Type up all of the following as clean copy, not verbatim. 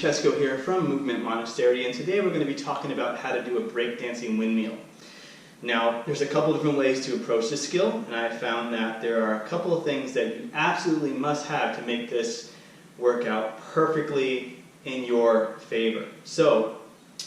Francesco here from Movement Monastery, and today we're going to be talking about how to do a breakdancing windmill. Now, there's a couple different ways to approach this skill, and I found that there are a couple of things that you absolutely must have to make this work out perfectly in your favor. So,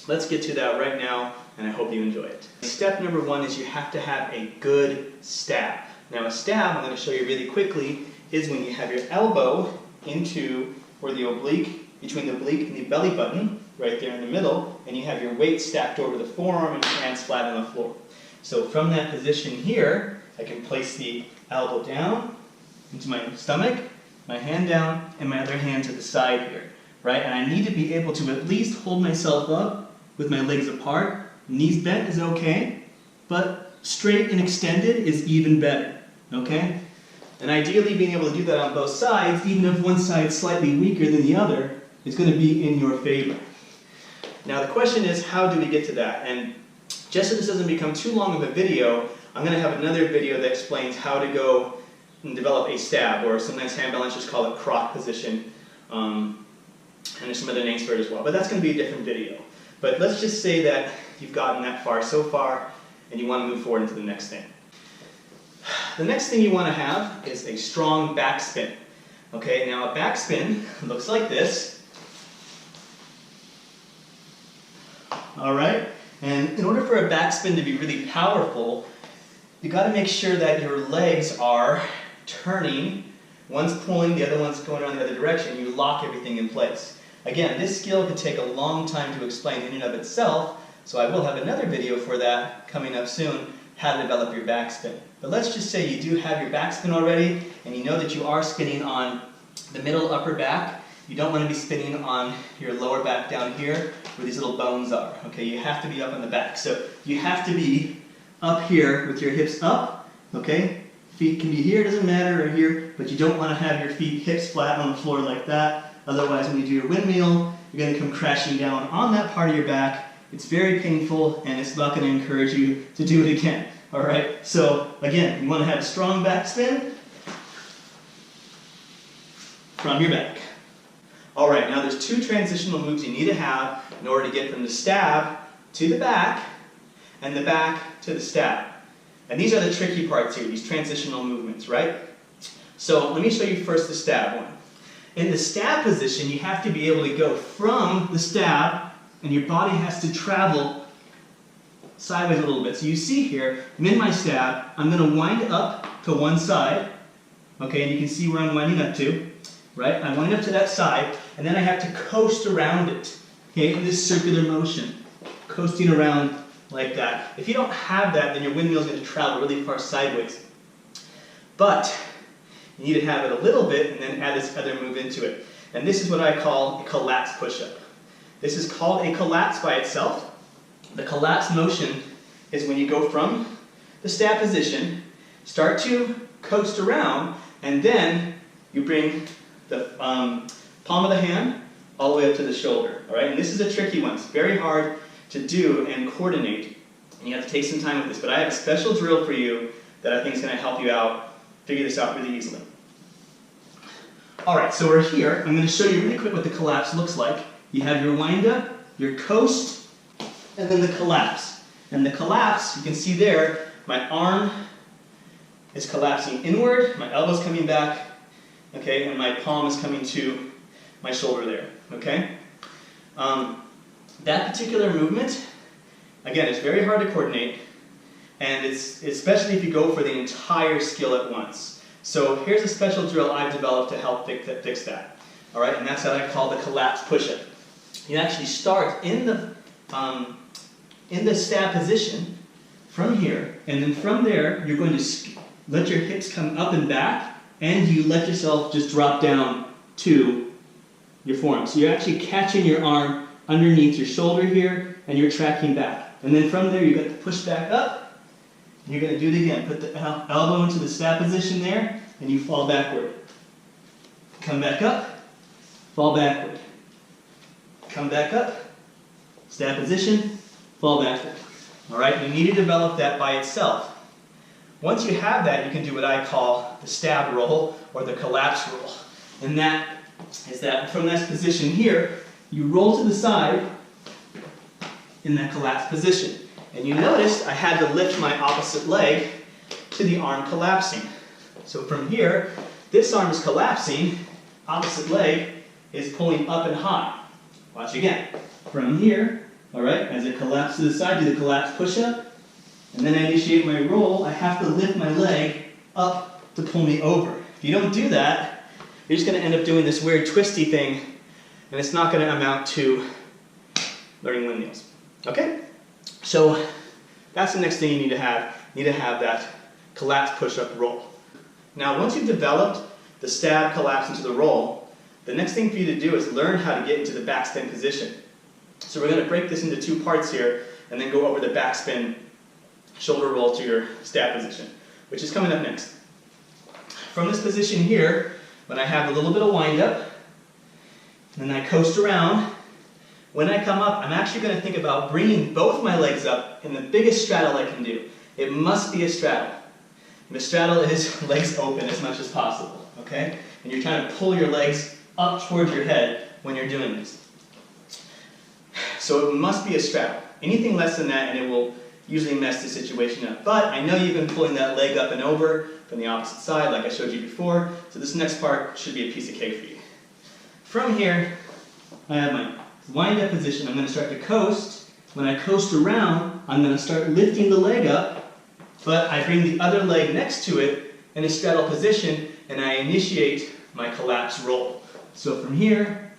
let's get to that right now, and I hope you enjoy it. Step number one is you have to have a good stab. Now, a stab, I'm going to show you really quickly, is when you have your elbow into where the oblique, between the oblique and the belly button, right there in the middle, and you have your weight stacked over the forearm and your hands flat on the floor. So from that position here, I can place the elbow down into my stomach, my hand down, and my other hand to the side here, right? And I need to be able to at least hold myself up with my legs apart. Knees bent is okay, but straight and extended is even better, okay? And ideally being able to do that on both sides, even if one side is slightly weaker than the other, is going to be in your favor. Now the question is, how do we get to that? And just so this doesn't become too long of a video, I'm going to have another video that explains how to go and develop a stab, or sometimes hand balancers call it croc position, and there's some other names for it as well. But that's going to be a different video. But let's just say that you've gotten that far so far, and you want to move forward into the next thing. The next thing you want to have is a strong backspin. Okay, now a backspin looks like this. Alright, and in order for a backspin to be really powerful, you got to make sure that your legs are turning. One's pulling, the other one's going around the other direction. You lock everything in place. Again, this skill could take a long time to explain in and of itself, so I will have another video for that coming up soon, how to develop your backspin. But let's just say you do have your backspin already, and you know that you are spinning on the middle upper back. You don't want to be spinning on your lower back down here where these little bones are. Okay, you have to be up on the back. So you have to be up here with your hips up. Okay, feet can be here, doesn't matter, or here, but you don't want to have your feet hips flat on the floor like that. Otherwise, when you do your windmill, you're going to come crashing down on that part of your back. It's very painful, and it's not going to encourage you to do it again. All right, so again, you want to have a strong backspin from your back. All right, now there's two transitional moves you need to have in order to get from the stab to the back and the back to the stab. And these are the tricky parts here, these transitional movements, right? So let me show you first the stab one. In the stab position, you have to be able to go from the stab, and your body has to travel sideways a little bit. So you see here, I'm in my stab, I'm going to wind up to one side, okay, and you can see where I'm winding up to, right? I wind up to that side, and then I have to coast around it, okay, in this circular motion, coasting around like that. If you don't have that, then your windmill is going to travel really far sideways. But you need to have it a little bit, and then add this other move into it. And this is what I call a collapse push-up. This is called a collapse by itself. The collapse motion is when you go from the stab position, start to coast around, and then you bring the palm of the hand all the way up to the shoulder. All right? And this is a tricky one. It's very hard to do and coordinate. And you have to take some time with this. But I have a special drill for you that I think is going to help you out, figure this out really easily. All right, so we're here. I'm going to show you really quick what the collapse looks like. You have your wind up, your coast, and then the collapse. And the collapse, you can see there, my arm is collapsing inward, my elbow's coming back, okay, and my palm is coming to my shoulder there, okay? That particular movement, again, it's very hard to coordinate, and it's especially if you go for the entire skill at once. So here's a special drill I've developed to help fix that, all right? And that's what I call the collapse push-up. You actually start in the stab position from here, and then from there, you're going to let your hips come up and back, and you let yourself just drop down to your forearm. So you're actually catching your arm underneath your shoulder here, and you're tracking back. And then from there, you've got to push back up, and you're going to do it again. Put the elbow into the stab position there, and you fall backward. Come back up, fall backward. Come back up, stab position, fall backward. All right, you need to develop that by itself. Once you have that, you can do what I call the stab roll or the collapse roll. And that is that from this position here, you roll to the side in that collapsed position. And you noticed I had to lift my opposite leg to the arm collapsing. So from here, this arm is collapsing, opposite leg is pulling up and high. Watch again. From here, all right, as it collapses to the side, do the collapse push-up, and then I initiate my roll. I have to lift my leg up to pull me over. If you don't do that, you're just going to end up doing this weird twisty thing, and it's not going to amount to learning windmills. Okay? So that's the next thing you need to have. You need to have that collapse push-up roll. Now, once you've developed the stab, collapse into the roll, the next thing for you to do is learn how to get into the backspin position. So we're going to break this into two parts here, and then go over the backspin shoulder roll to your stab position, which is coming up next. From this position here, when I have a little bit of wind up, and then I coast around, when I come up, I'm actually going to think about bringing both my legs up in the biggest straddle I can do. It must be a straddle. And the straddle is legs open as much as possible, okay? And you're trying to pull your legs up towards your head when you're doing this. So it must be a straddle. Anything less than that and it will usually mess the situation up. But I know you've been pulling that leg up and over from the opposite side like I showed you before, so this next part should be a piece of cake for you. From here, I have my wind up position. I'm going to start to coast. When I coast around, I'm going to start lifting the leg up, but I bring the other leg next to it in a straddle position, and I initiate my collapse roll. So from here,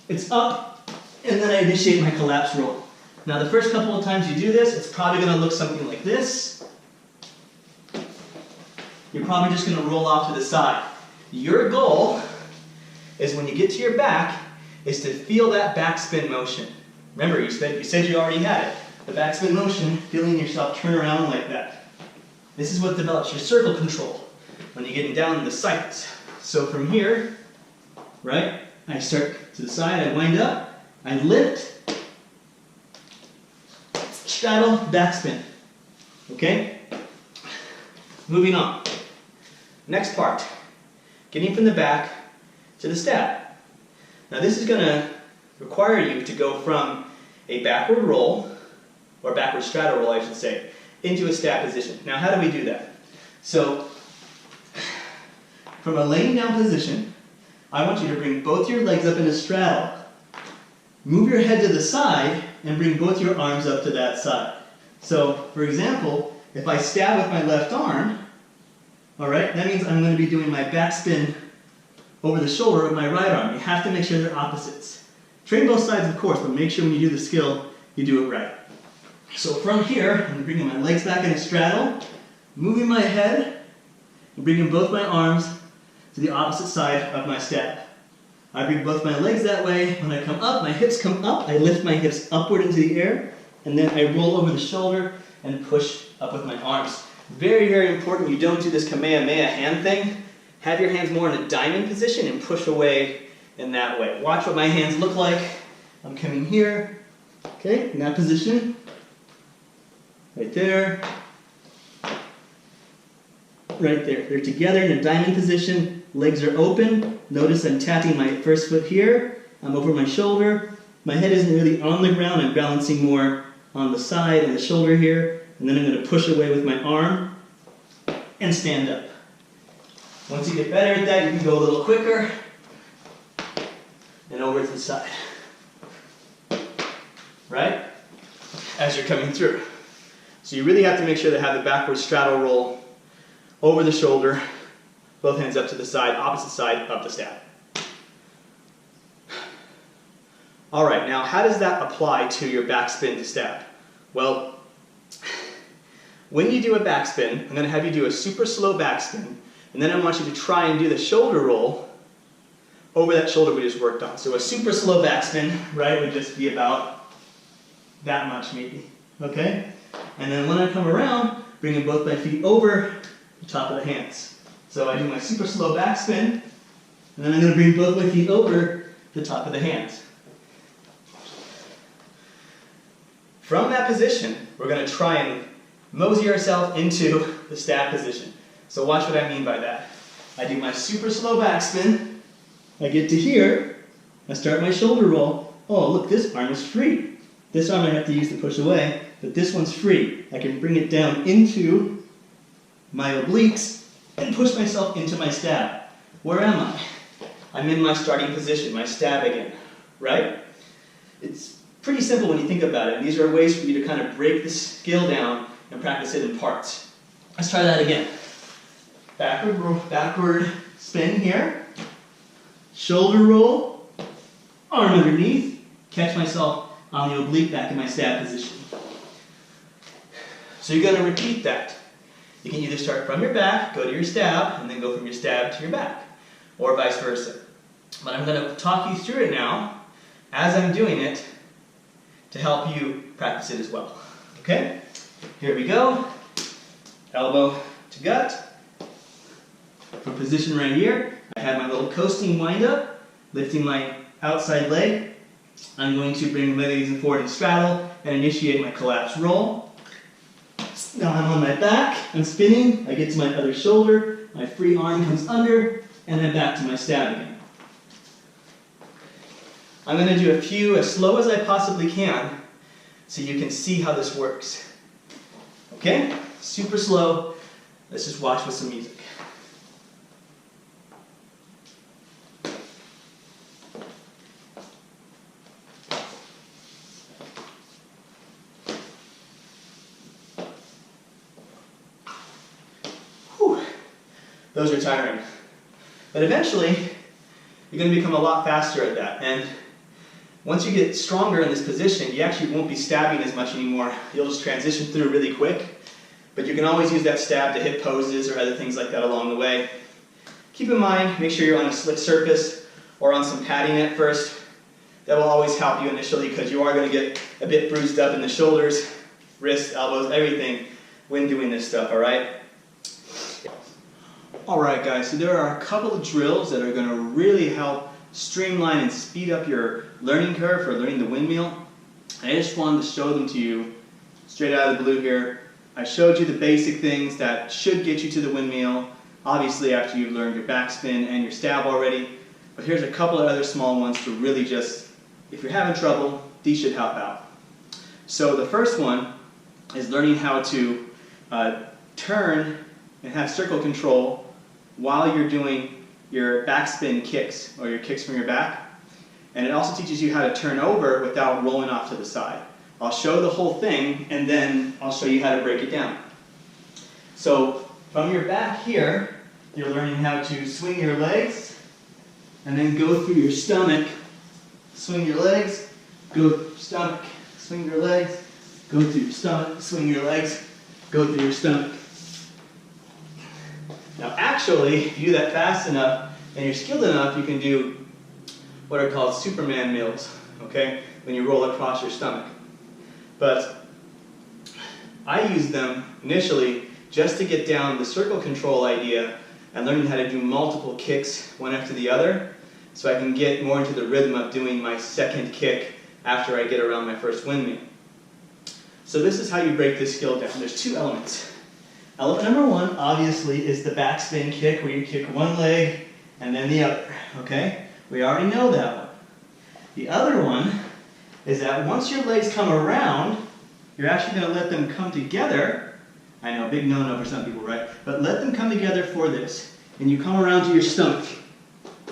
it's up, and then I initiate my collapse roll. Now the first couple of times you do this, it's probably going to look something like this. You're probably just going to roll off to the side. Your goal is when you get to your back, is to feel that backspin motion. Remember, you said you already had it. The backspin motion, feeling yourself turn around like that. This is what develops your circle control when you're getting down in the sights. So from here, right, I start to the side, I wind up, I lift, straddle, backspin. Okay? Moving on. Next part, getting from the back to the stab. Now this is going to require you to go from a backward roll, or backward straddle roll I should say, into a stab position. Now how do we do that? So, from a laying down position, I want you to bring both your legs up in a straddle. Move your head to the side and bring both your arms up to that side. So, for example, if I stab with my left arm, alright, that means I'm going to be doing my backspin over the shoulder of my right arm. You have to make sure they're opposites. Train both sides, of course, but make sure when you do the skill, you do it right. So from here, I'm bringing my legs back in a straddle, moving my head, and bringing both my arms to the opposite side of my stab. I bring both my legs that way. When I come up, my hips come up. I lift my hips upward into the air, and then I roll over the shoulder and push up with my arms. Very, very important you don't do this Kamehameha hand thing. Have your hands more in a diamond position and push away in that way. Watch what my hands look like. I'm coming here, okay, in that position. Right there. Right there. They're together in a diamond position. Legs are open. Notice I'm tapping my first foot here. I'm over my shoulder. My head isn't really on the ground. I'm balancing more on the side and the shoulder here. And then I'm going to push away with my arm and stand up. Once you get better at that, you can go a little quicker and over to the side. Right? As you're coming through. So you really have to make sure to have the backward straddle roll over the shoulder, both hands up to the side, opposite side, up the stab. Alright, now how does that apply to your backspin to stab? Well, when you do a backspin, I'm going to have you do a super slow backspin, and then I want you to try and do the shoulder roll over that shoulder we just worked on. So a super slow backspin, right, would just be about that much maybe, okay? And then when I come around, bringing both my feet over the top of the hands. So I do my super slow backspin, and then I'm going to bring both my feet over the top of the hands. From that position, we're going to try and mosey ourselves into the stab position. So watch what I mean by that. I do my super slow backspin, I get to here, I start my shoulder roll, oh look, this arm is free. This arm I have to use to push away, but this one's free. I can bring it down into my obliques and push myself into my stab. Where am I? I'm in my starting position, my stab again, right? It's pretty simple when you think about it, and these are ways for you to kind of break the skill down and practice it in parts. Let's try that again. Backward spin here, shoulder roll, arm underneath, catch myself on the oblique back in my stab position. So you're going to repeat that. You can either start from your back, go to your stab, and then go from your stab to your back, or vice versa. But I'm going to talk you through it now as I'm doing it to help you practice it as well. Okay? Here we go. Elbow to gut. From position right here, I have my little coasting wind up, lifting my outside leg. I'm going to bring my legs forward and straddle and initiate my collapse roll. Now I'm on my back, I'm spinning, I get to my other shoulder, my free arm comes under, and then back to my stab again. I'm going to do a few as slow as I possibly can so you can see how this works. Okay? Super slow. Let's just watch with some music. Whew. Those are tiring. But eventually, you're going to become a lot faster at that. And once you get stronger in this position, you actually won't be stabbing as much anymore. You'll just transition through really quick. But you can always use that stab to hit poses or other things like that along the way. Keep in mind, make sure you're on a slick surface or on some padding at first. That will always help you initially because you are going to get a bit bruised up in the shoulders, wrists, elbows, everything when doing this stuff, alright? Alright guys, so there are a couple of drills that are going to really help streamline and speed up your learning curve for learning the windmill. I just wanted to show them to you straight out of the blue here. I showed you the basic things that should get you to the windmill, obviously after you've learned your backspin and your stab already. But here's a couple of other small ones to really just, if you're having trouble, these should help out. So the first one is learning how to turn and have circle control while you're doing your backspin kicks, or your kicks from your back. And it also teaches you how to turn over without rolling off to the side. I'll show the whole thing, and then I'll show you how to break it down. So from your back here, you're learning how to swing your legs, and then go through your stomach. Swing your legs, go through your stomach, swing your legs, go through your stomach, swing your legs, go through your stomach. Now actually, if you do that fast enough and you're skilled enough, you can do what are called Superman mills, okay? When you roll across your stomach. But I used them initially just to get down the circle control idea and learning how to do multiple kicks one after the other so I can get more into the rhythm of doing my second kick after I get around my first windmill. So this is how you break this skill down. There's two elements. Element number one, obviously, is the backspin kick, where you kick one leg and then the other, okay? We already know that one. The other one is that once your legs come around, you're actually going to let them come together. I know, big no-no for some people, right? But let them come together for this. And you come around to your stomach,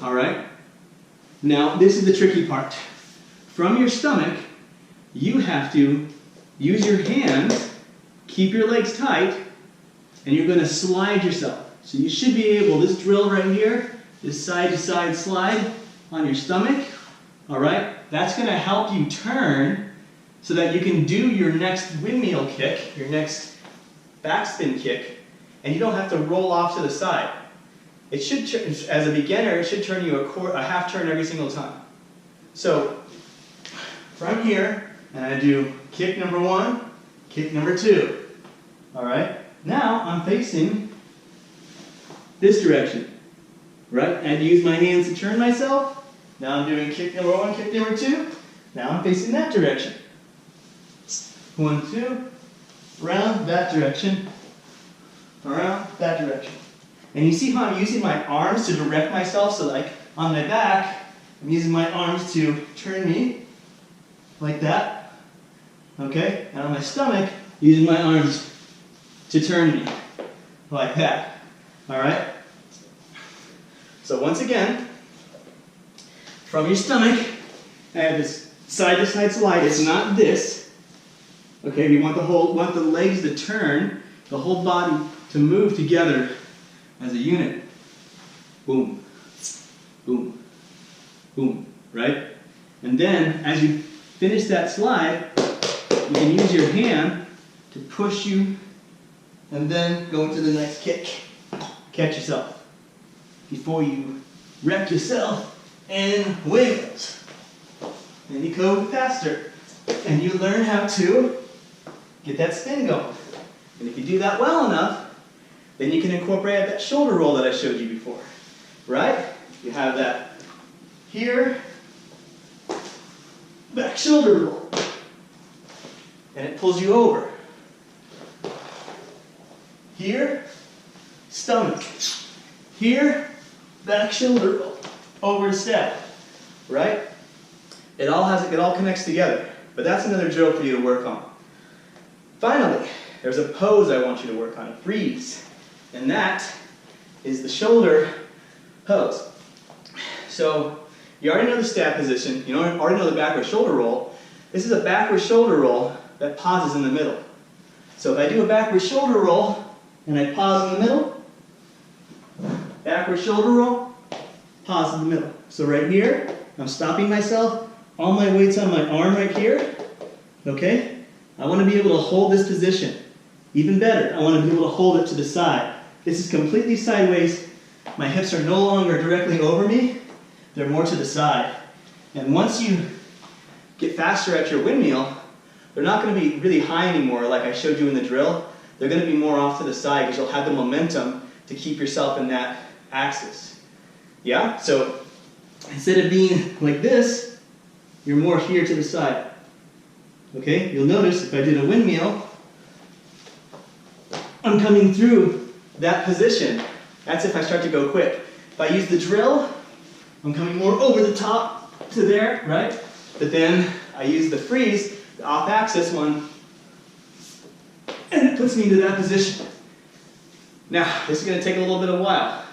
all right? Now, this is the tricky part. From your stomach, you have to use your hands, keep your legs tight, and you're going to slide yourself. So you should be able, this drill right here, this side-to-side slide on your stomach, all right? That's going to help you turn so that you can do your next windmill kick, your next backspin kick, and you don't have to roll off to the side. It should, as a beginner, it should turn you a half turn every single time. So from here, and I do kick number one, kick number two, all right? Now I'm facing this direction, right? And use my hands to turn myself. Now I'm doing kick number one, kick number two. Now I'm facing that direction. 1, 2, around that direction, around that direction. And you see how I'm using my arms to direct myself, so like on my back, I'm using my arms to turn me like that, okay? And on my stomach, using my arms to turn me, like that, all right? So once again, from your stomach, I have this side-to-side slide. It's not this, okay? We want the legs to turn, the whole body to move together as a unit. Boom, boom, boom, right? And then, as you finish that slide, you can use your hand to push you and then go into the next kick. Catch yourself before you wreck yourself in windmills. Then you go faster and you learn how to get that spin going. And if you do that well enough, then you can incorporate that shoulder roll that I showed you before, right? You have that here, back shoulder roll, and it pulls you over. Here, stomach. Here, back shoulder roll, over to step, right? It all connects together, but that's another drill for you to work on. Finally, there's a pose I want you to work on, a freeze, and that is the shoulder pose. So you already know the stab position, you already know the backward shoulder roll. This is a backward shoulder roll that pauses in the middle. So if I do a backward shoulder roll and I pause in the middle, backward shoulder roll, pause in the middle. So right here, I'm stopping myself, all my weight's on my arm right here, okay? I want to be able to hold this position. Even better, I want to be able to hold it to the side. This is completely sideways. My hips are no longer directly over me. They're more to the side. And once you get faster at your windmill, they're not going to be really high anymore like I showed you in the drill. They're going to be more off to the side because you'll have the momentum to keep yourself in that axis. Yeah? So instead of being like this, you're more here to the side. Okay? You'll notice if I did a windmill, I'm coming through that position. That's if I start to go quick. If I use the drill, I'm coming more over the top to there, right? But then I use the freeze, the off-axis one, and it puts me into that position. Now, this is going to take a little bit of while.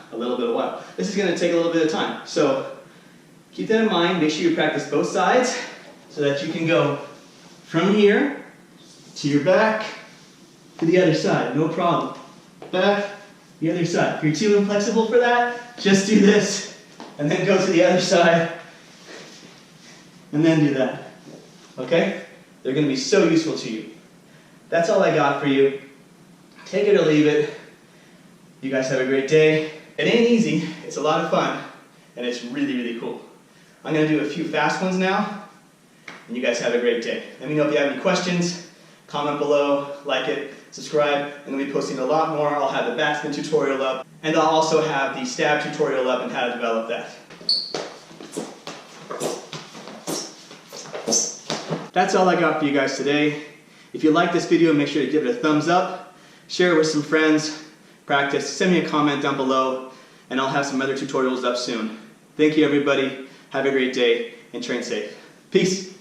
This is going to take a little bit of time. So keep that in mind. Make sure you practice both sides so that you can go from here to your back to the other side. No problem. Back, the other side. If you're too inflexible for that, just do this and then go to the other side and then do that. Okay? They're going to be so useful to you. That's all I got for you. Take it or leave it. You guys have a great day. It ain't easy. It's a lot of fun. And it's really, really cool. I'm going to do a few fast ones now. And you guys have a great day. Let me know if you have any questions. Comment below, like it, subscribe. I'm going to be posting a lot more. I'll have the backspin tutorial up. And I'll also have the stab tutorial up and how to develop that. That's all I got for you guys today. If you like this video, make sure to give it a thumbs up, share it with some friends, practice, send me a comment down below, and I'll have some other tutorials up soon. Thank you everybody, have a great day, and train safe. Peace.